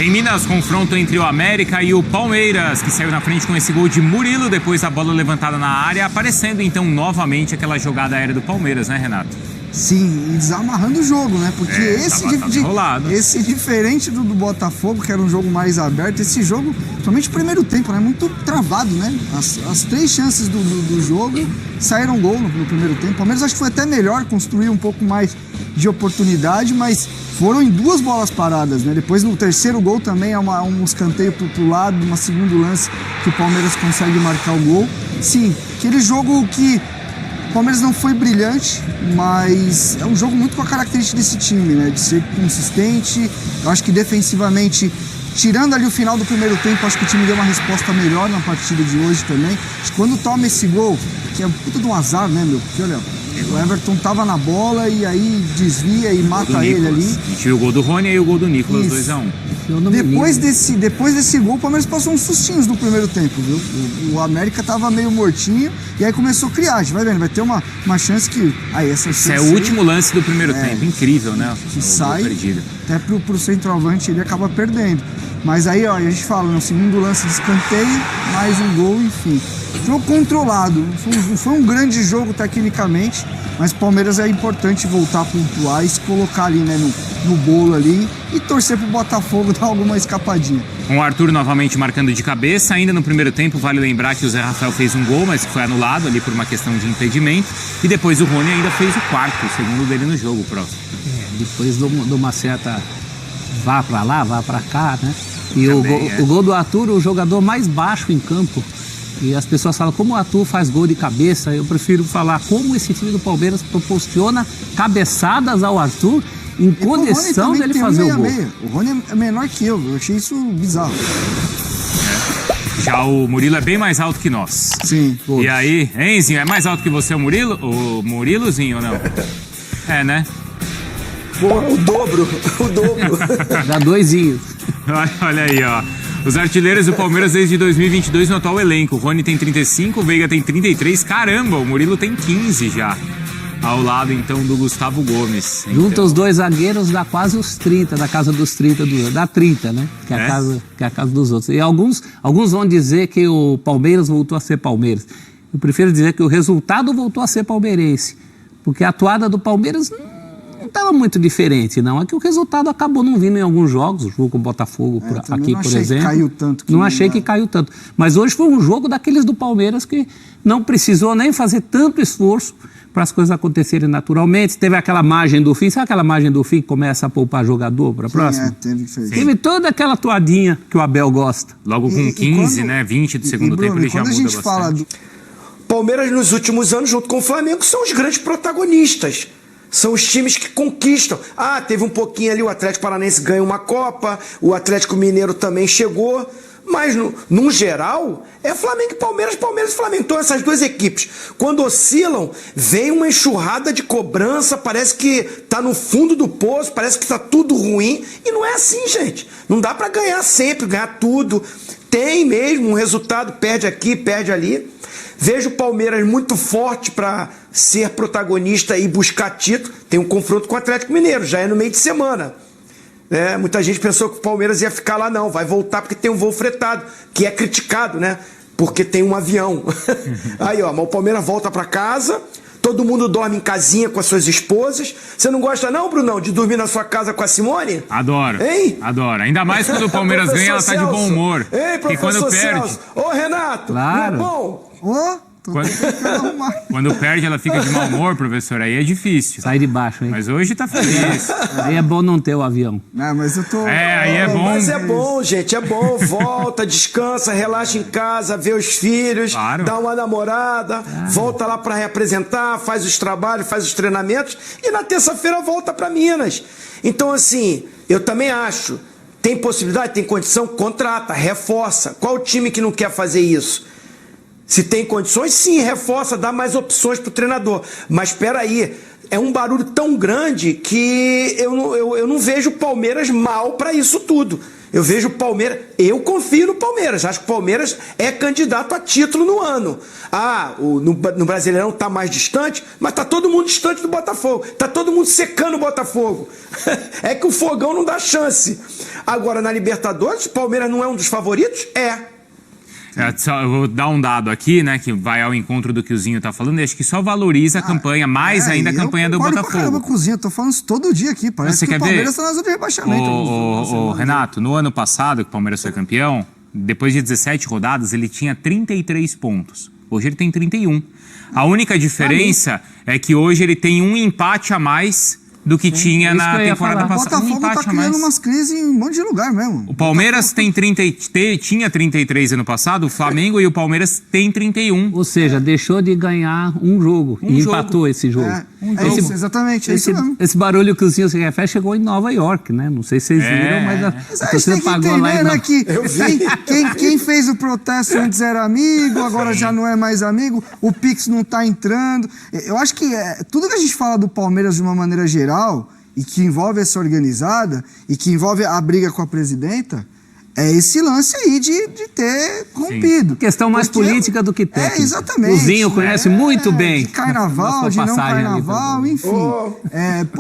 Em Minas, confronto entre o América e o Palmeiras, que saiu na frente com esse gol de Murilo, depois da bola levantada na área, aparecendo então novamente aquela jogada aérea do Palmeiras, né, Renato? Sim, e desamarrando o jogo, né? Porque esse diferente do Botafogo, que era um jogo mais aberto, esse jogo, somente o primeiro tempo, né? Muito travado, né? As 3 chances do jogo saíram gol no primeiro tempo. O Palmeiras acho que foi até melhor, construir um pouco mais de oportunidade, mas foram em 2 bolas paradas, né? Depois no terceiro gol também é um escanteio pro lado, uma segundo lance que o Palmeiras consegue marcar o gol. Sim, aquele jogo que o Palmeiras não foi brilhante, mas é um jogo muito com a característica desse time, né? De ser consistente. Eu acho que defensivamente, tirando ali o final do primeiro tempo, acho que o time deu uma resposta melhor na partida de hoje também. Acho que quando toma esse gol, que é um puta de um azar, né, meu? Porque, olha, o Everton tava na bola e aí desvia e mata ele ali. A gente viu o gol do Rony e o gol do Nicolas, 2-1. Depois desse gol, o Palmeiras passou uns sustinhos no primeiro tempo, viu? O América tava meio mortinho e aí começou a criar. A gente vai vendo, vai ter uma chance que... Aí, essa chance é o último lance do primeiro tempo, incrível, né? Que sai, até pro centroavante ele acaba perdendo. Mas aí, ó, a gente fala, no segundo lance de escanteio, mais um gol, enfim. Jogo controlado, não foi um grande jogo tecnicamente, mas o Palmeiras é importante voltar a pontuar e se colocar ali, né, no bolo ali e torcer pro Botafogo dar alguma escapadinha. Com o Arthur novamente marcando de cabeça, ainda no primeiro tempo, vale lembrar que o Zé Rafael fez um gol, mas foi anulado ali por uma questão de impedimento, e depois o Rony ainda fez o quarto, o segundo dele no jogo, próximo. Depois de uma certa vá pra lá, vá pra cá, né? E o gol do Arthur, o jogador mais baixo em campo. E as pessoas falam, como o Arthur faz gol de cabeça, eu prefiro falar como esse time do Palmeiras proporciona cabeçadas ao Arthur em condição dele fazer o gol. O Rony é menor que eu achei isso bizarro. Já o Murilo é bem mais alto que nós. Sim. E aí, Enzinho, é mais alto que você o Murilo? O Murilozinho ou não? É, né? Porra, o dobro. Dá 2. Olha aí, ó. Os artilheiros do Palmeiras desde 2022 no atual elenco. O Rony tem 35, o Veiga tem 33. Caramba, o Murilo tem 15 já. Ao lado, então, do Gustavo Gomes. Junta os 2 zagueiros, dá quase os 30, da casa dos 30, dá 30, né? Que é a casa dos outros. E alguns vão dizer que o Palmeiras voltou a ser Palmeiras. Eu prefiro dizer que o resultado voltou a ser palmeirense. Porque a atuada do Palmeiras não estava muito diferente, não. É que o resultado acabou não vindo em alguns jogos, o jogo com o Botafogo aqui, por exemplo. Caiu tanto não achei que caiu tanto. Mas hoje foi um jogo daqueles do Palmeiras que não precisou nem fazer tanto esforço para as coisas acontecerem naturalmente. Teve aquela margem do fim, sabe aquela margem do fim que começa a poupar jogador para a próxima? Teve toda aquela toadinha que o Abel gosta. Logo com 15, né? 20 do segundo tempo, ele já muda bastante. Fala Palmeiras, nos últimos anos, junto com o Flamengo, são os grandes protagonistas. São os times que conquistam. Ah, teve um pouquinho ali, o Atlético Paranaense ganha uma Copa, o Atlético Mineiro também chegou, mas no geral é Flamengo e Palmeiras, Palmeiras e Flamengo. Então essas 2 equipes, quando oscilam, vem uma enxurrada de cobrança, parece que tá no fundo do poço, parece que tá tudo ruim, e não é assim, gente. Não dá para ganhar sempre, ganhar tudo. Tem mesmo um resultado, perde aqui, perde ali. Vejo o Palmeiras muito forte para ser protagonista e buscar título. Tem um confronto com o Atlético Mineiro, já é no meio de semana. Muita gente pensou que o Palmeiras ia ficar lá, não. Vai voltar porque tem um voo fretado, que é criticado, né? Porque tem um avião. Aí, ó, mas o Palmeiras volta para casa, todo mundo dorme em casinha com as suas esposas. Você não gosta não, Brunão, de dormir na sua casa com a Simone? Adoro. Hein? Adoro. Ainda mais quando o Palmeiras ganha, ela tá de bom humor. Ei, professor e quando perde... Celso. Ô, Renato, claro. Não é bom? Quando perde, ela fica de mau humor, professor. Aí é difícil. Sai de baixo, hein? Mas hoje tá feliz. Aí é bom não ter o avião. Não, mas eu tô... aí é bom. Mas é bom, gente, é bom. Volta, descansa, relaxa em casa, vê os filhos, dá uma namorada, volta lá para representar, faz os trabalhos, faz os treinamentos e na terça-feira volta para Minas. Então, assim, eu também acho, tem possibilidade, tem condição, contrata, reforça. Qual o time que não quer fazer isso? Se tem condições, sim, reforça, dá mais opções para o treinador. Mas espera aí, é um barulho tão grande que eu não vejo o Palmeiras mal para isso tudo. Eu vejo o Palmeiras, eu confio no Palmeiras, acho que o Palmeiras é candidato a título no ano. No Brasileirão tá mais distante, mas tá todo mundo distante do Botafogo, tá todo mundo secando o Botafogo. É que o Fogão não dá chance. Agora, na Libertadores, o Palmeiras não é um dos favoritos? Eu vou dar um dado aqui, né, que vai ao encontro do que o Zinho tá falando, e acho que só valoriza a campanha, mais ainda a campanha do Botafogo. Caramba, com o Zinho, eu tô falando isso todo dia aqui, parece que o Palmeiras tá na zona de rebaixamento. Renato, no ano passado que o Palmeiras foi campeão, depois de 17 rodadas, ele tinha 33 pontos. Hoje ele tem 31. A única diferença é que hoje ele tem um empate a mais do que tinha na temporada passada. O Botafogo tá criando umas crises em um monte de lugar mesmo. O Palmeiras tinha 33 ano passado, o Flamengo e o Palmeiras tem 31. Ou seja, deixou de ganhar um jogo e empatou esse jogo. Isso, exatamente, é isso mesmo. Esse barulho que o Zinho se refere chegou em Nova York, né? Não sei se vocês viram, mas a torcida pagou lá. Né, que quem fez o protesto antes era amigo, agora já não é mais amigo, o Pix não tá entrando. Eu acho que tudo que a gente fala do Palmeiras de uma maneira geral, e que envolve essa organizada, e que envolve a briga com a presidenta, é esse lance aí de ter rompido. Questão mais política do que técnica. Exatamente. O Zinho conhece muito bem. De carnaval, de não carnaval, enfim.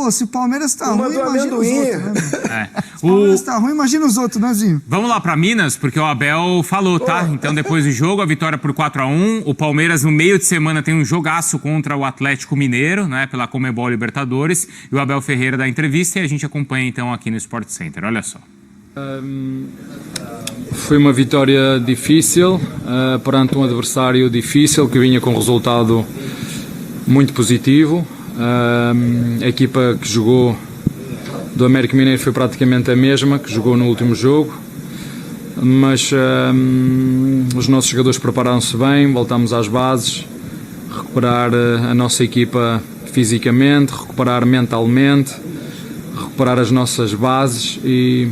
Se o Palmeiras tá ruim, imagina os outros, né? Se o Palmeiras tá ruim, imagina os outros, né, Zinho? Vamos lá pra Minas, porque o Abel falou, tá? Então, depois do jogo, a vitória por 4-1. O Palmeiras, no meio de semana, tem um jogaço contra o Atlético Mineiro, né? Pela Conmebol Libertadores. E o Abel Ferreira dá entrevista e a gente acompanha, então, aqui no Sport Center. Olha só. Foi uma vitória difícil perante um adversário difícil que vinha com um resultado muito positivo. A equipa que jogou do América Mineiro foi praticamente a mesma que jogou no último jogo, mas os nossos jogadores prepararam-se bem, voltámos às bases, recuperar a nossa equipa fisicamente, recuperar mentalmente, recuperar as nossas bases e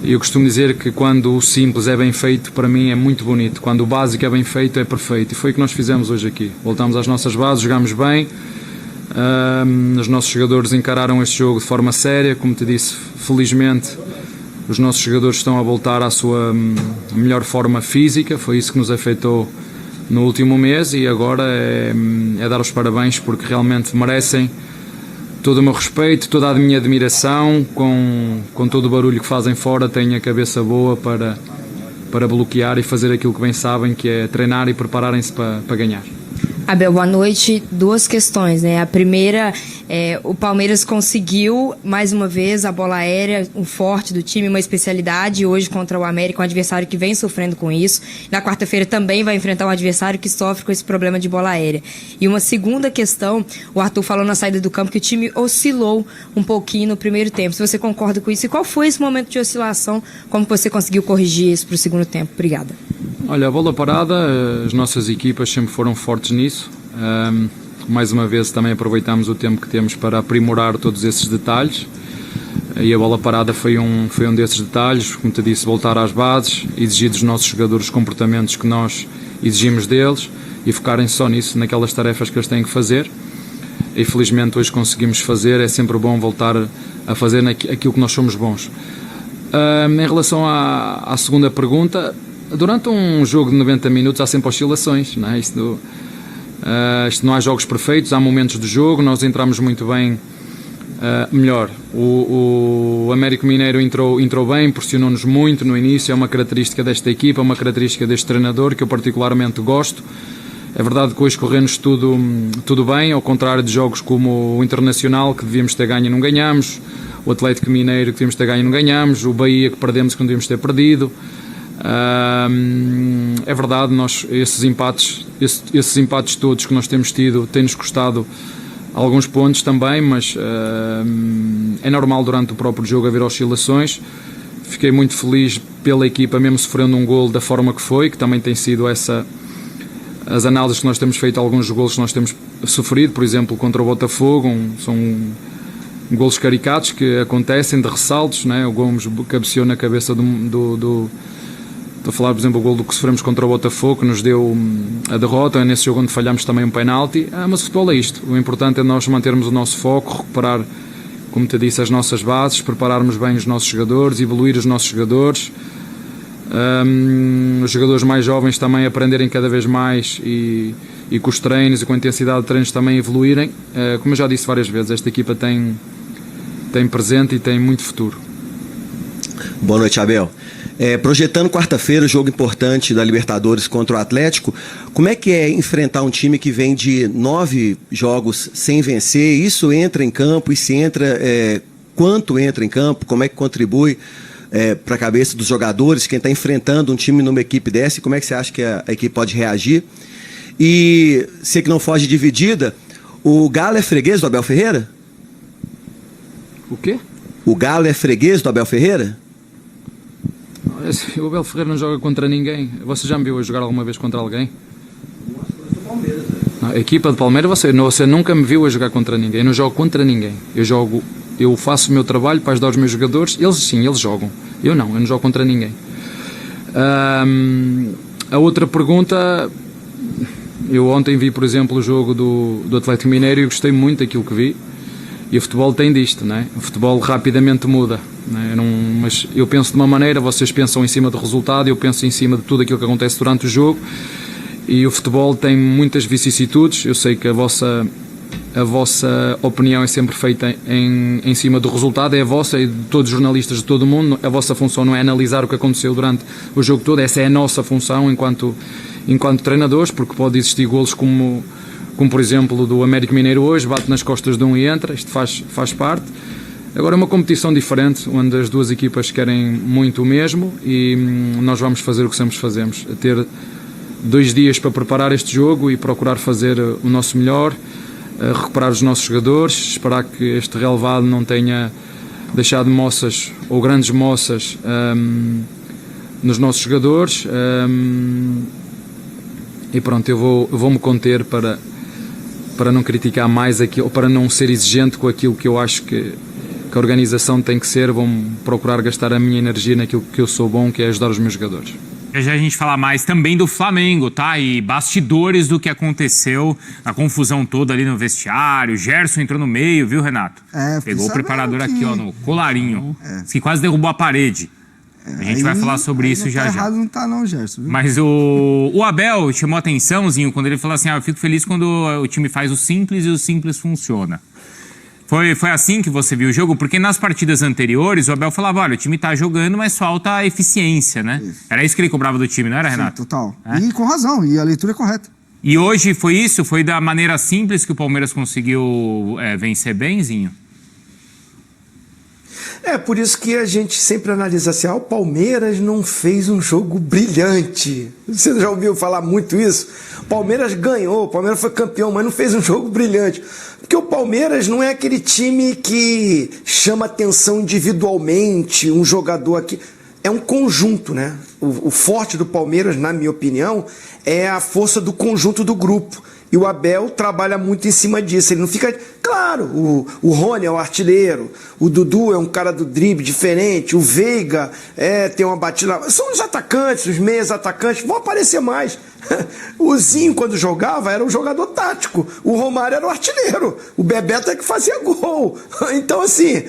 eu costumo dizer que quando o simples é bem feito, para mim é muito bonito. Quando o básico é bem feito, é perfeito. E foi o que nós fizemos hoje aqui. Voltámos às nossas bases, jogámos bem. Os nossos jogadores encararam este jogo de forma séria. Como te disse, felizmente, os nossos jogadores estão a voltar à sua melhor forma física. Foi isso que nos afetou no último mês. E agora é dar os parabéns porque realmente merecem todo o meu respeito, toda a minha admiração, com todo o barulho que fazem fora, têm a cabeça boa para bloquear e fazer aquilo que bem sabem, que é treinar e prepararem-se para ganhar. Abel, boa noite. Duas questões, né? A primeira, o Palmeiras conseguiu, mais uma vez, a bola aérea, um forte do time, uma especialidade, hoje contra o América, um adversário que vem sofrendo com isso. Na quarta-feira também vai enfrentar um adversário que sofre com esse problema de bola aérea. E uma segunda questão, o Arthur falou na saída do campo que o time oscilou um pouquinho no primeiro tempo. Se você concorda com isso, e qual foi esse momento de oscilação? Como você conseguiu corrigir isso para o segundo tempo? Obrigada. Olha, a bola parada, as nossas equipas sempre foram fortes nisso. Mais uma vez também aproveitamos o tempo que temos para aprimorar todos esses detalhes e a bola parada foi um desses detalhes. Como te disse, voltar às bases, exigir dos nossos jogadores os comportamentos que nós exigimos deles e focarem só nisso, naquelas tarefas que eles têm que fazer, e felizmente hoje conseguimos fazer. É sempre bom voltar a fazer aquilo que nós somos bons. Em relação à segunda pergunta, durante um jogo de 90 minutos há sempre oscilações, não é? Isto não há jogos perfeitos, há momentos do jogo. Nós entramos muito bem, melhor. O América Mineiro entrou bem, pressionou-nos muito no início. É uma característica desta equipa, uma característica deste treinador que eu particularmente gosto. É verdade que hoje corremos tudo bem, ao contrário de jogos como o Internacional, que devíamos ter ganho e não ganhamos, o Atlético Mineiro, que devíamos ter ganho e não ganhamos, o Bahia, que perdemos, que não devíamos ter perdido. É verdade, esses empates todos que nós temos tido têm-nos custado alguns pontos também, mas é normal durante o próprio jogo haver oscilações. Fiquei muito feliz pela equipa, mesmo sofrendo um golo da forma que foi, que também tem sido as análises que nós temos feito, alguns golos que nós temos sofrido, por exemplo, contra o Botafogo, são golos caricatos que acontecem, de ressaltos, né? O Gomes cabeceou na cabeça Estou a falar, por exemplo, o gol do que sofremos contra o Botafogo, que nos deu a derrota, é nesse jogo onde falhámos também um penalti. Mas o futebol é isto. O importante é nós mantermos o nosso foco, recuperar como te disse, as nossas bases, prepararmos bem os nossos jogadores, evoluir os nossos jogadores, os jogadores mais jovens também aprenderem cada vez mais e com os treinos e com a intensidade de treinos também evoluírem. Como eu já disse várias vezes, esta equipa tem presente e tem muito futuro. Boa noite, Abel. Projetando quarta-feira o jogo importante da Libertadores contra o Atlético, como é que é enfrentar um time que vem de 9 jogos sem vencer? Isso entra em campo e se entra, quanto entra em campo? Como é que contribui para a cabeça dos jogadores? Quem está enfrentando um time numa equipe dessa, como é que você acha que a equipe pode reagir? E sei que não foge dividida, o Galo é freguês do Abel Ferreira? O quê? O Galo é freguês do Abel Ferreira? O Abel Ferreira não joga contra ninguém. Você já me viu a jogar alguma vez contra alguém? A equipa de Palmeiras, você nunca me viu a jogar contra ninguém. Eu não jogo contra ninguém. Eu faço o meu trabalho para ajudar os meus jogadores. Eles sim, eles jogam. Eu não jogo contra ninguém. A outra pergunta, eu ontem vi, por exemplo, o jogo do Atlético Mineiro e gostei muito daquilo que vi. E o futebol tem disto, não é? O futebol rapidamente muda, não é? Mas eu penso de uma maneira, vocês pensam em cima do resultado, eu penso em cima de tudo aquilo que acontece durante o jogo, e o futebol tem muitas vicissitudes. Eu sei que a vossa opinião é sempre feita em cima do resultado, é a vossa e de todos os jornalistas de todo o mundo. A vossa função não é analisar o que aconteceu durante o jogo todo, essa é a nossa função enquanto treinadores, porque pode existir golos como por exemplo do América Mineiro hoje, bate nas costas de um e entra, isto faz parte. Agora é uma competição diferente, onde as duas equipas querem muito o mesmo e nós vamos fazer o que sempre fazemos, ter 2 dias para preparar este jogo e procurar fazer o nosso melhor, recuperar os nossos jogadores, esperar que este relevado não tenha deixado moças ou grandes moças nos nossos jogadores, e pronto, eu vou me conter para não criticar mais aquilo, para não ser exigente com aquilo que eu acho que a organização tem que ser. Vou procurar gastar a minha energia naquilo que eu sou bom, que é ajudar os meus jogadores. Já a gente fala mais também do Flamengo, tá? E bastidores do que aconteceu, a confusão toda ali no vestiário. Gerson entrou no meio, viu, Renato? Pegou o preparador aqui, ó, no colarinho. Que quase derrubou a parede. A gente vai falar sobre isso já. Errado não tá não, Gerson. Viu? Mas o Abel chamou atençãozinho quando ele falou assim, eu fico feliz quando o time faz o simples e o simples funciona. Foi assim que você viu o jogo? Porque nas partidas anteriores o Abel falava, olha, o time tá jogando, mas falta eficiência, né? Isso. Era isso que ele cobrava do time, não era, Renato? Sim, total. E com razão, e a leitura é correta. E hoje foi isso? Foi da maneira simples que o Palmeiras conseguiu vencer bem, Zinho? Por isso que a gente sempre analisa assim, o Palmeiras não fez um jogo brilhante. Você já ouviu falar muito isso? O Palmeiras ganhou, o Palmeiras foi campeão, mas não fez um jogo brilhante. Porque o Palmeiras não é aquele time que chama atenção individualmente, um jogador aqui. É um conjunto, né? O forte do Palmeiras, na minha opinião, é a força do conjunto do grupo. E o Abel trabalha muito em cima disso. Ele não fica... Claro, o Rony é o artilheiro, o Dudu é um cara do drible diferente, o Veiga tem uma batida... São os atacantes, os meias atacantes, vão aparecer mais. O Zinho, quando jogava, era um jogador tático. O Romário era o artilheiro. O Bebeto é que fazia gol. Então, assim...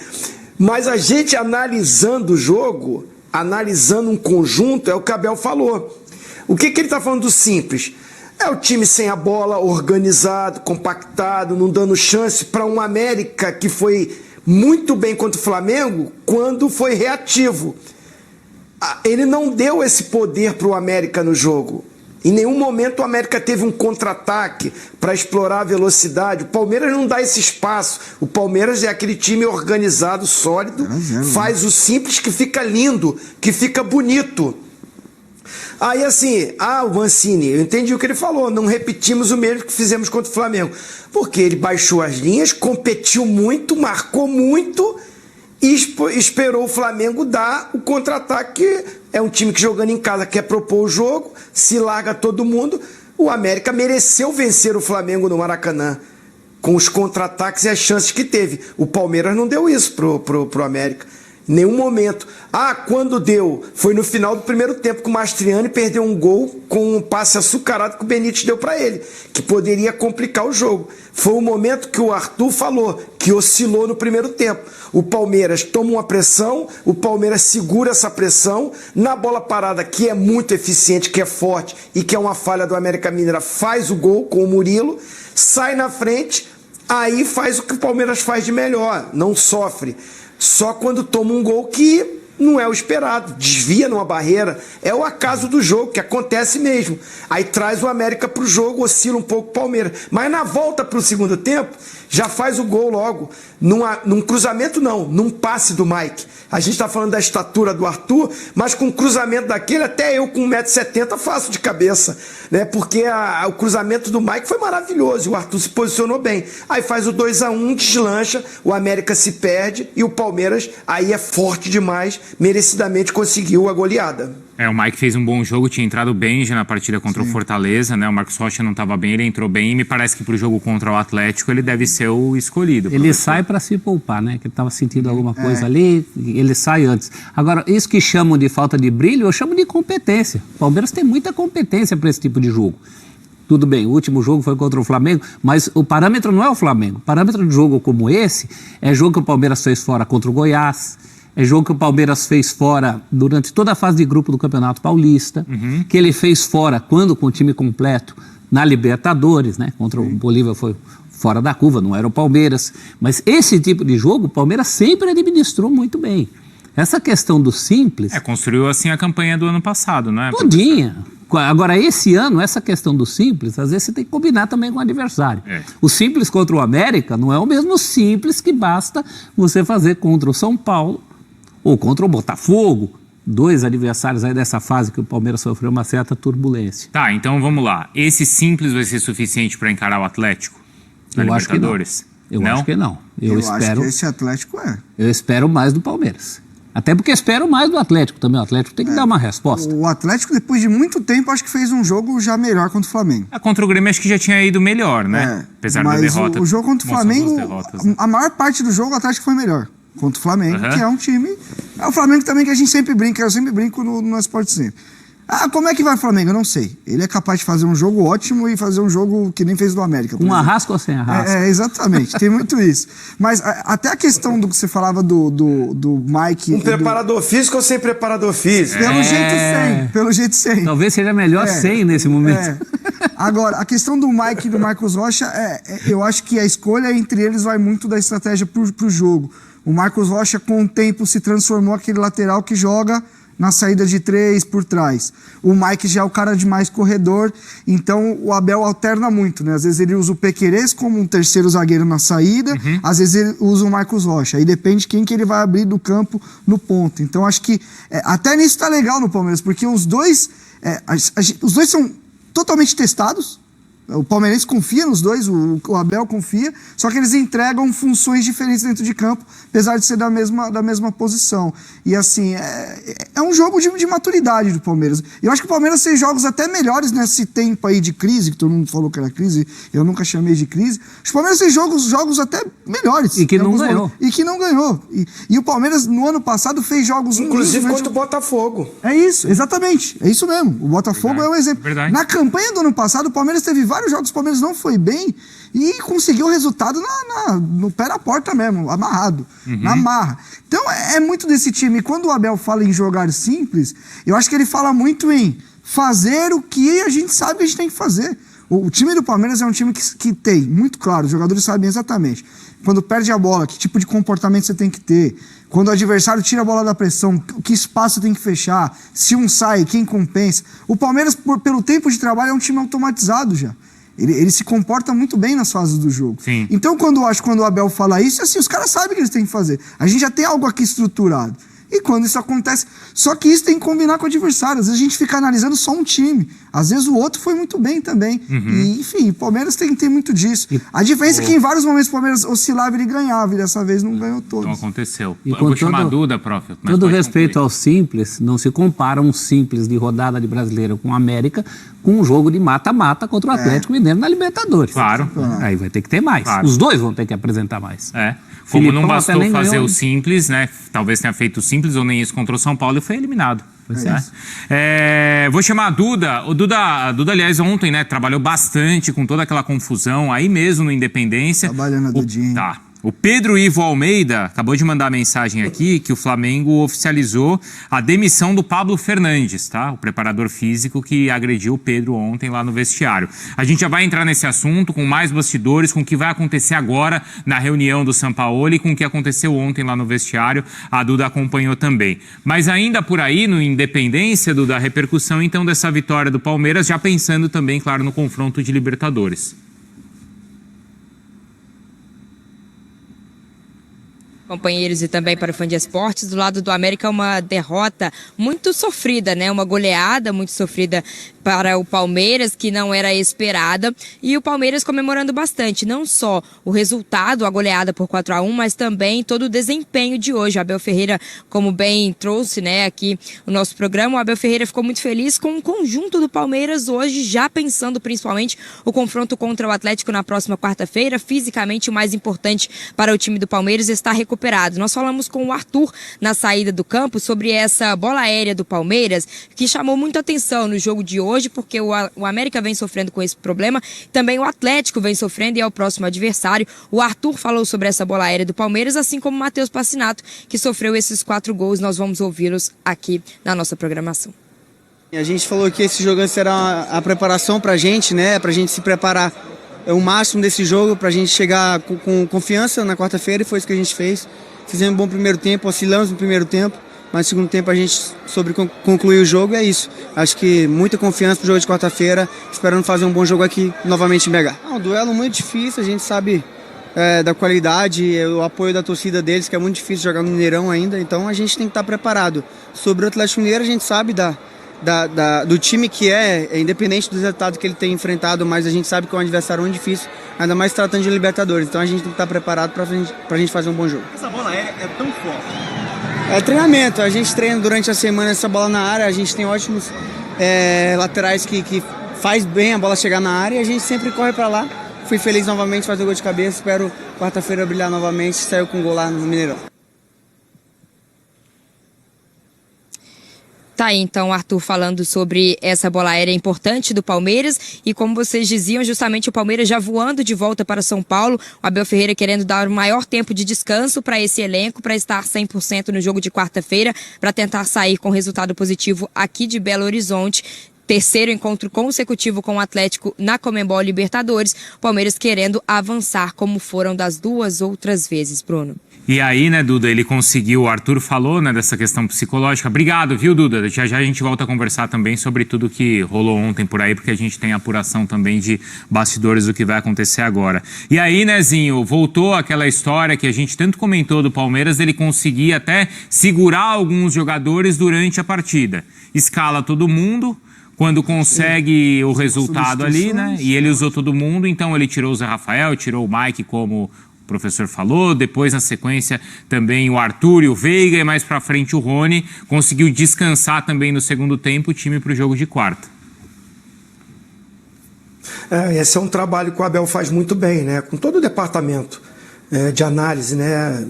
Mas a gente analisando o jogo, analisando um conjunto, é o que o Abel falou. O que ele está falando do simples? É o time sem a bola, organizado, compactado, não dando chance para um América que foi muito bem contra o Flamengo quando foi reativo. Ele não deu esse poder para o América no jogo. Em nenhum momento o América teve um contra-ataque para explorar a velocidade. O Palmeiras não dá esse espaço. O Palmeiras é aquele time organizado, sólido, faz o simples que fica lindo, que fica bonito. Aí assim, o Mancini, eu entendi o que ele falou, não repetimos o mesmo que fizemos contra o Flamengo. Porque ele baixou as linhas, competiu muito, marcou muito e esperou o Flamengo dar o contra-ataque. É um time que jogando em casa quer propor o jogo, se larga todo mundo. O América mereceu vencer o Flamengo no Maracanã, com os contra-ataques e as chances que teve. O Palmeiras não deu isso pro América. Nenhum momento. Quando deu, foi no final do primeiro tempo que o Mastriani perdeu um gol com um passe açucarado que o Benítez deu para ele, que poderia complicar o jogo. Foi o momento que o Arthur falou, que oscilou no primeiro tempo. O Palmeiras toma uma pressão, o Palmeiras segura essa pressão, na bola parada, que é muito eficiente, que é forte e que é uma falha do América Mineiro, faz o gol com o Murilo, sai na frente, aí faz o que o Palmeiras faz de melhor, não sofre. Só quando toma um gol que não é o esperado, desvia numa barreira, é o acaso do jogo, que acontece mesmo. Aí traz o América pro jogo, oscila um pouco o Palmeiras. Mas na volta pro segundo tempo, já faz o gol logo. Num cruzamento não, num passe do Mike. A gente tá falando da estatura do Arthur, mas com um cruzamento daquele, até eu com 1,70 m faço de cabeça, né? Porque o cruzamento do Mike foi maravilhoso, e o Arthur se posicionou bem. Aí faz o 2-1, deslancha, o América se perde, e o Palmeiras aí é forte demais, merecidamente conseguiu a goleada. O Mike fez um bom jogo, tinha entrado bem já na partida contra o Fortaleza, né? O Marcos Rocha não estava bem, ele entrou bem e me parece que pro jogo contra o Atlético ele deve ser o escolhido. Ele sai para se poupar, né? Que ele estava sentindo alguma coisa ali, ele sai antes. Agora, isso que chamam de falta de brilho, eu chamo de competência. O Palmeiras tem muita competência para esse tipo de jogo. Tudo bem, o último jogo foi contra o Flamengo, mas o parâmetro não é o Flamengo. O parâmetro de jogo como esse é jogo que o Palmeiras fez fora contra o Goiás, é jogo que o Palmeiras fez fora durante toda a fase de grupo do Campeonato Paulista, que ele fez fora quando com o time completo na Libertadores, né? Contra o Bolívar foi fora da curva, não era o Palmeiras. Mas esse tipo de jogo o Palmeiras sempre administrou muito bem. Essa questão do simples... construiu assim a campanha do ano passado, não é? Todinha. Agora, esse ano, essa questão do simples, às vezes você tem que combinar também com o adversário. O simples contra o América não é o mesmo simples que basta você fazer contra o São Paulo ou contra o Botafogo, 2 adversários aí dessa fase que o Palmeiras sofreu uma certa turbulência. Tá, então vamos lá. Esse simples vai ser suficiente para encarar o Atlético na Libertadores? Eu acho que não. Eu espero, acho que esse Atlético Eu espero mais do Palmeiras. Até porque espero mais do Atlético também. O Atlético tem que dar uma resposta. O Atlético, depois de muito tempo, acho que fez um jogo já melhor contra o Flamengo. Contra o Grêmio acho que já tinha ido melhor, né? Apesar da derrota. O jogo contra o Flamengo, a maior parte do jogo o Atlético foi melhor. Contra o Flamengo, que é um time... É o Flamengo também que a gente sempre brinca, eu sempre brinco no Sport Center. Como é que vai o Flamengo? Eu não sei. Ele é capaz de fazer um jogo ótimo e fazer um jogo que nem fez do América. Com Arrasca ou sem Arrasca? Exatamente, tem muito isso. Mas até a questão do que você falava do Mike... Preparador físico ou sem preparador físico? Pelo jeito sem. Talvez seja melhor sem nesse momento. Agora, a questão do Mike e do Marcos Rocha, eu acho que a escolha entre eles vai muito da estratégia pro jogo. O Marcos Rocha, com o tempo, se transformou aquele lateral que joga na saída de 3 por trás. O Mike já é o cara de mais corredor, então o Abel alterna muito, né? Às vezes ele usa o Pequerez como um terceiro zagueiro na saída, às vezes ele usa o Marcos Rocha. Aí depende de quem que ele vai abrir do campo no ponto. Então acho que até nisso tá legal no Palmeiras, porque os dois são totalmente testados. O palmeirense confia nos dois, o Abel confia, só que eles entregam funções diferentes dentro de campo, apesar de ser da mesma posição. E assim, é um jogo de maturidade do Palmeiras. Eu acho que o Palmeiras fez jogos até melhores nesse tempo aí de crise, que todo mundo falou que era crise, eu nunca chamei de crise. O Palmeiras fez jogos até melhores. E que não ganhou. E o Palmeiras, no ano passado, fez jogos... Inclusive contra o Botafogo. É isso, exatamente. É isso mesmo. O Botafogo é um exemplo. Verdade. Na campanha do ano passado, o Palmeiras teve vários jogos, o Palmeiras não foi bem e conseguiu o resultado no pé da porta mesmo, amarrado, na marra. Então é muito desse time. Quando o Abel fala em jogar simples, eu acho que ele fala muito em fazer o que a gente sabe que a gente tem que fazer. O time do Palmeiras é um time que tem, muito claro, os jogadores sabem exatamente. Quando perde a bola, que tipo de comportamento você tem que ter. Quando o adversário tira a bola da pressão, que espaço tem que fechar. Se um sai, quem compensa. O Palmeiras, pelo tempo de trabalho, é um time automatizado já. Ele se comporta muito bem nas fases do jogo. Sim. Então, quando o Abel fala isso, assim, os caras sabem o que eles têm que fazer. A gente já tem algo aqui estruturado. E quando isso acontece... Só que isso tem que combinar com o adversário. Às vezes a gente fica analisando só um time. Às vezes o outro foi muito bem também. E, enfim, o Palmeiras tem muito disso. A diferença é que em vários momentos o Palmeiras oscilava e ele ganhava, e dessa vez não ganhou todos. Então aconteceu. E eu vou chamar a Duda, prof. Todo respeito ao Simples, não se compara um Simples de rodada de Brasileiro com o América com um jogo de mata-mata contra o Atlético Mineiro na Libertadores. Claro. Aí vai ter que ter mais. Claro. Os dois vão ter que apresentar mais. Como Filipão não bastou até nem fazer ganhou. o Simples, né? Talvez tenha feito o Simples ou nem isso contra o São Paulo e foi eliminado. Vou chamar a Duda. A Duda, aliás, ontem, né, trabalhou bastante com toda aquela confusão aí mesmo no Independência. Trabalhando a Dudinha. Tá. O Pedro Ivo Almeida acabou de mandar mensagem aqui que o Flamengo oficializou a demissão do Pablo Fernandes, tá? O preparador físico que agrediu o Pedro ontem lá no vestiário. A gente já vai entrar nesse assunto com mais bastidores, com o que vai acontecer agora na reunião do Sampaoli e com o que aconteceu ontem lá no vestiário. A Duda acompanhou também. Mas ainda por aí, no Independência, Duda, a repercussão então dessa vitória do Palmeiras, já pensando também, claro, no confronto de Libertadores. Companheiros e também para o Fã de Esportes, do lado do América uma derrota muito sofrida, né? Uma goleada muito sofrida para o Palmeiras, que não era esperada, e o Palmeiras comemorando bastante, não só o resultado, a goleada por 4-1, mas também todo o desempenho de hoje. O Abel Ferreira, como bem trouxe, né, aqui o nosso programa, o Abel Ferreira ficou muito feliz com o conjunto do Palmeiras hoje, já pensando principalmente o confronto contra o Atlético na próxima quarta-feira. Fisicamente, o mais importante para o time do Palmeiras está recuperado. Nós falamos com o Arthur na saída do campo sobre essa bola aérea do Palmeiras, que chamou muita atenção no jogo de hoje, porque o América vem sofrendo com esse problema, também o Atlético vem sofrendo e é o próximo adversário. O Arthur falou sobre essa bola aérea do Palmeiras, assim como o Matheus Passinato, que sofreu esses 4 gols. Nós vamos ouvi-los aqui na nossa programação. A gente falou que esse jogo será a preparação pra gente, né? Pra gente se preparar o máximo desse jogo, pra gente chegar com confiança na quarta-feira, e foi isso que a gente fez. Fizemos um bom primeiro tempo, oscilamos no primeiro tempo, mas no segundo tempo a gente soube concluir o jogo, e é isso. Acho que muita confiança pro jogo de quarta-feira, esperando fazer um bom jogo aqui novamente em BH. Um duelo muito difícil, a gente sabe da qualidade, o apoio da torcida deles, que é muito difícil jogar no Mineirão ainda, então a gente tem que estar preparado. Sobre o Atlético Mineiro, a gente sabe do time que independente do resultado que ele tem enfrentado, mas a gente sabe que é um adversário muito difícil, ainda mais tratando de Libertadores, então a gente tem que estar preparado pra gente fazer um bom jogo. Essa bola é tão forte. É treinamento, a gente treina durante a semana essa bola na área, a gente tem ótimos laterais que faz bem a bola chegar na área, e a gente sempre corre pra lá. Fui feliz novamente de fazer o gol de cabeça, espero quarta-feira brilhar novamente, saiu com gol lá no Mineirão. Tá aí, então, Arthur falando sobre essa bola aérea importante do Palmeiras, e como vocês diziam, justamente o Palmeiras já voando de volta para São Paulo, o Abel Ferreira querendo dar o maior tempo de descanso para esse elenco, para estar 100% no jogo de quarta-feira, para tentar sair com resultado positivo aqui de Belo Horizonte. Terceiro encontro consecutivo com o Atlético na Conmebol Libertadores, Palmeiras querendo avançar como foram das 2 outras vezes, Bruno. E aí, né, Duda, ele conseguiu, o Arthur falou, né, dessa questão psicológica. Obrigado, viu, Duda? Já a gente volta a conversar também sobre tudo que rolou ontem por aí, porque a gente tem apuração também de bastidores do que vai acontecer agora. E aí, Nezinho, voltou aquela história que a gente tanto comentou do Palmeiras, ele conseguia até segurar alguns jogadores durante a partida. Escala todo mundo, quando consegue o resultado ali, né, e ele usou todo mundo, então ele tirou o Zé Rafael, tirou o Mike, como o professor falou, depois na sequência também o Arthur e o Veiga, e mais pra frente o Rony, conseguiu descansar também no segundo tempo o time pro jogo de quarta. Esse é um trabalho que o Abel faz muito bem, né? Com todo o departamento de análise, né?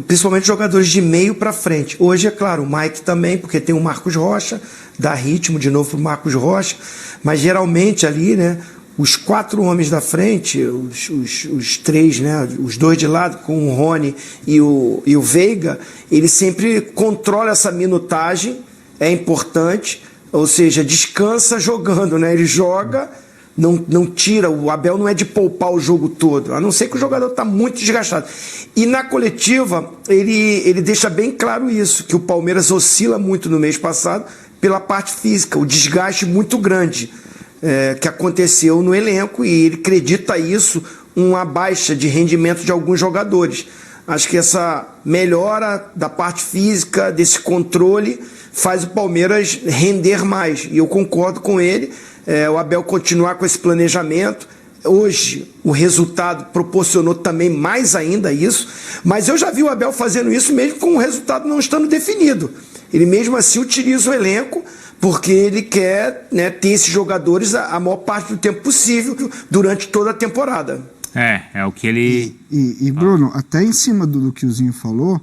Principalmente jogadores de meio para frente. Hoje, é claro, o Mike também, porque tem o Marcos Rocha, dá ritmo de novo pro Marcos Rocha, mas geralmente ali, né? Os 4 homens da frente, os 3, né, os 2 de lado, com o Rony e o Veiga, ele sempre controla essa minutagem, é importante, ou seja, descansa jogando, né? Ele joga, não tira, o Abel não é de poupar o jogo todo, a não ser que o jogador está muito desgastado. E na coletiva, ele deixa bem claro isso, que o Palmeiras oscila muito no mês passado pela parte física, o desgaste muito grande. Que aconteceu no elenco, e ele acredita isso, uma baixa de rendimento de alguns jogadores. Acho que essa melhora da parte física, desse controle, faz o Palmeiras render mais. E eu concordo com ele, o Abel continuar com esse planejamento. Hoje o resultado proporcionou também mais ainda isso, mas eu já vi o Abel fazendo isso mesmo com o resultado não estando definido. Ele mesmo assim utiliza o elenco porque ele quer, né, ter esses jogadores a maior parte do tempo possível durante toda a temporada. É o que ele... E Bruno, até em cima do que o Zinho falou,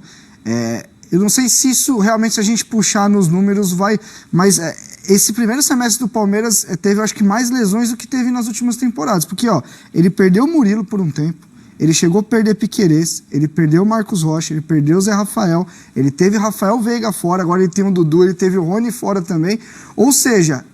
eu não sei se isso realmente, se a gente puxar nos números, vai... Mas esse primeiro semestre do Palmeiras teve, eu acho que, mais lesões do que teve nas últimas temporadas. Porque, ele perdeu o Murilo por um tempo, ele chegou a perder Piquerez, ele perdeu o Marcos Rocha, ele perdeu o Zé Rafael, ele teve Rafael Veiga fora, agora ele tem o Dudu, ele teve o Rony fora também. Ou seja,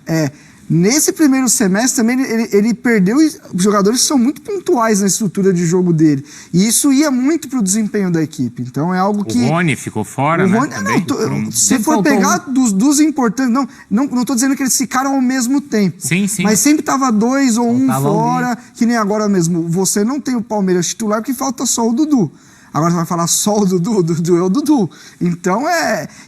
nesse primeiro semestre também ele perdeu jogadores que são muito pontuais na estrutura de jogo dele. E isso ia muito pro desempenho da equipe. Então é algo que... O Rony ficou fora, Rony, né? Se for pegar dos importantes... Não tô dizendo que eles ficaram ao mesmo tempo. Sim. Mas sempre tava 2 ou 1 fora, que nem agora mesmo. Você não tem o Palmeiras titular porque falta só o Dudu. Agora você vai falar só o Dudu é o Dudu. Então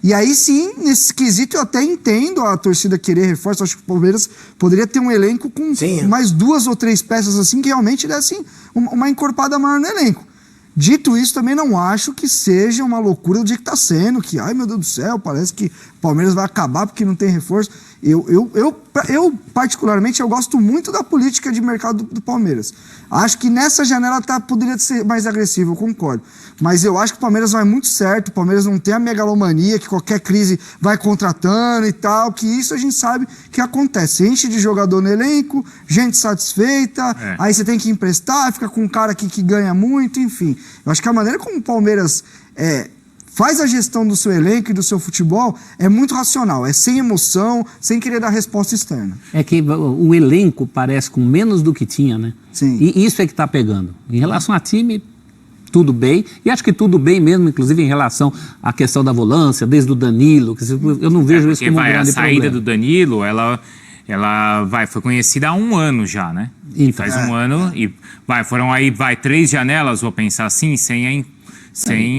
E aí sim, nesse quesito eu até entendo a torcida querer reforço. Acho que o Palmeiras poderia ter um elenco com mais 2 ou 3 peças assim que realmente dessem uma encorpada maior no elenco. Dito isso, também não acho que seja uma loucura do dia que está sendo, que, ai meu Deus do céu, parece que o Palmeiras vai acabar porque não tem reforço. Eu particularmente, eu gosto muito da política de mercado do Palmeiras. Acho que nessa janela poderia ser mais agressivo, eu concordo. Mas eu acho que o Palmeiras vai muito certo, o Palmeiras não tem a megalomania, que qualquer crise vai contratando e tal, que isso a gente sabe que acontece. Enche de jogador no elenco, gente satisfeita, aí você tem que emprestar, fica com um cara que ganha muito, enfim. Eu acho que a maneira como o Palmeiras faz a gestão do seu elenco e do seu futebol é muito racional, é sem emoção, sem querer dar resposta externa. É que o elenco parece com menos do que tinha, né? Sim. E isso é que está pegando. Em relação a time, tudo bem, e acho que tudo bem mesmo, inclusive em relação à questão da volância, desde o Danilo, que eu não vejo isso como um grande problema. A saída do Danilo, ela foi conhecida há 1 ano já, né? Então, faz 1 ano e foram aí 3 janelas, vou pensar assim, sem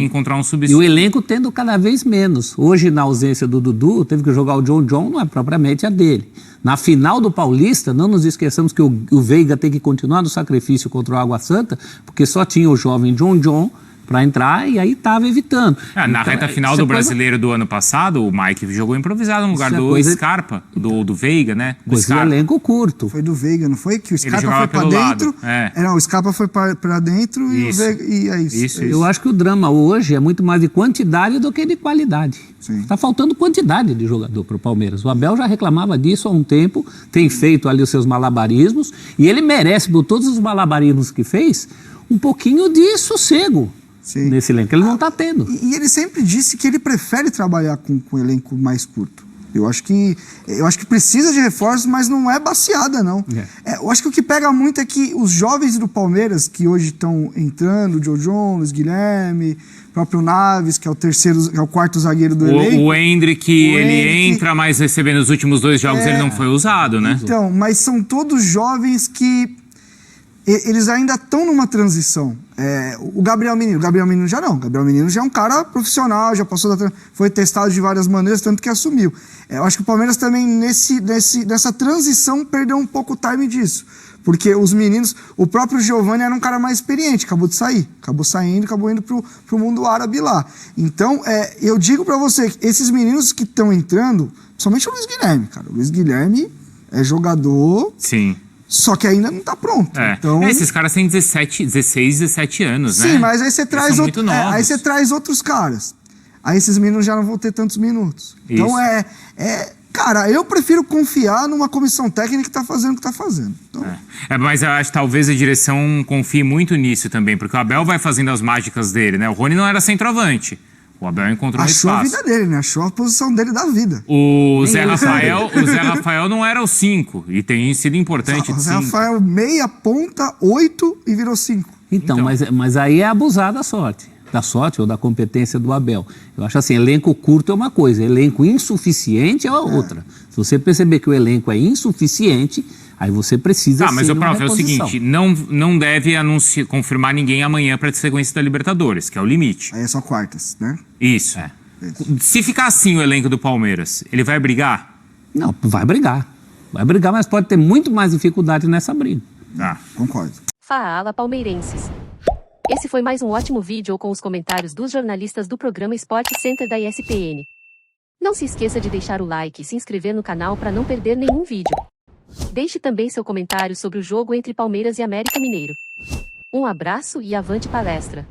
encontrar um substituto. E o elenco tendo cada vez menos. Hoje, na ausência do Dudu, teve que jogar o John, não é propriamente a dele. Na final do Paulista, não nos esqueçamos que o Veiga tem que continuar no sacrifício contra o Água Santa, porque só tinha o jovem John para entrar e aí estava evitando. Na reta final do Brasileiro do ano passado, o Mike jogou improvisado no lugar do Scarpa, do Veiga, né? Coisa de elenco curto. Foi do Veiga, não foi? Que o Scarpa foi para dentro. Não, o Scarpa foi para dentro e o Veiga. E é isso. Eu acho que o drama hoje é muito mais de quantidade do que de qualidade. Está faltando quantidade de jogador para o Palmeiras. O Abel já reclamava disso há um tempo, tem feito ali os seus malabarismos e ele merece, por todos os malabarismos que fez, um pouquinho de sossego. Nesse elenco, ele não está tendo. E ele sempre disse que ele prefere trabalhar com um elenco mais curto. Eu acho que precisa de reforços, mas não é baciada, não. Eu acho que o que pega muito é que os jovens do Palmeiras, que hoje estão entrando, o John, Luiz Guilherme, o próprio Naves, que é o quarto zagueiro do elenco. O Hendrick, ele entra, mas recebendo os últimos 2 jogos ele não foi usado, né? Então, mas são todos jovens que eles ainda estão numa transição. O Gabriel Menino já não. O Gabriel Menino já é um cara profissional, já passou foi testado de várias maneiras, tanto que assumiu. Eu acho que o Palmeiras também, nessa transição, perdeu um pouco o time disso. Porque os meninos... O próprio Giovani era um cara mais experiente, acabou saindo, acabou indo pro mundo árabe lá. Então, eu digo pra você, que esses meninos que estão entrando, principalmente o Luiz Guilherme, cara. O Luiz Guilherme é jogador... Sim. Só que ainda não tá pronto. Então... esses caras têm 16, 17 anos, né? Sim, mas aí você traz aí você traz outros caras. Aí esses meninos já não vão ter tantos minutos. Então cara, eu prefiro confiar numa comissão técnica que tá fazendo o que tá fazendo. Então... mas eu acho que talvez a direção confie muito nisso também, porque o Abel vai fazendo as mágicas dele, né? O Rony não era centroavante. O Abel encontrou um espaço. Achou a vida dele, né? Achou a posição dele da vida. O Zé Rafael não era o 5 e tem sido importante. O Zé Rafael meia ponta, 8 e virou 5. Então. Mas aí é abusar da sorte ou da competência do Abel. Eu acho assim, elenco curto é uma coisa, elenco insuficiente é a outra. Se você perceber que o elenco é insuficiente, aí você precisa mas o prof, é o seguinte, não deve confirmar ninguém amanhã para a sequência da Libertadores, que é o limite. Aí é só quartas, né? Isso. Se ficar assim o elenco do Palmeiras, ele vai brigar? Não, vai brigar. Vai brigar, mas pode ter muito mais dificuldade nessa briga. Concordo. Fala, palmeirenses. Esse foi mais um ótimo vídeo com os comentários dos jornalistas do programa Sport Center da ESPN. Não se esqueça de deixar o like e se inscrever no canal para não perder nenhum vídeo. Deixe também seu comentário sobre o jogo entre Palmeiras e América Mineiro. Um abraço e avante palestra!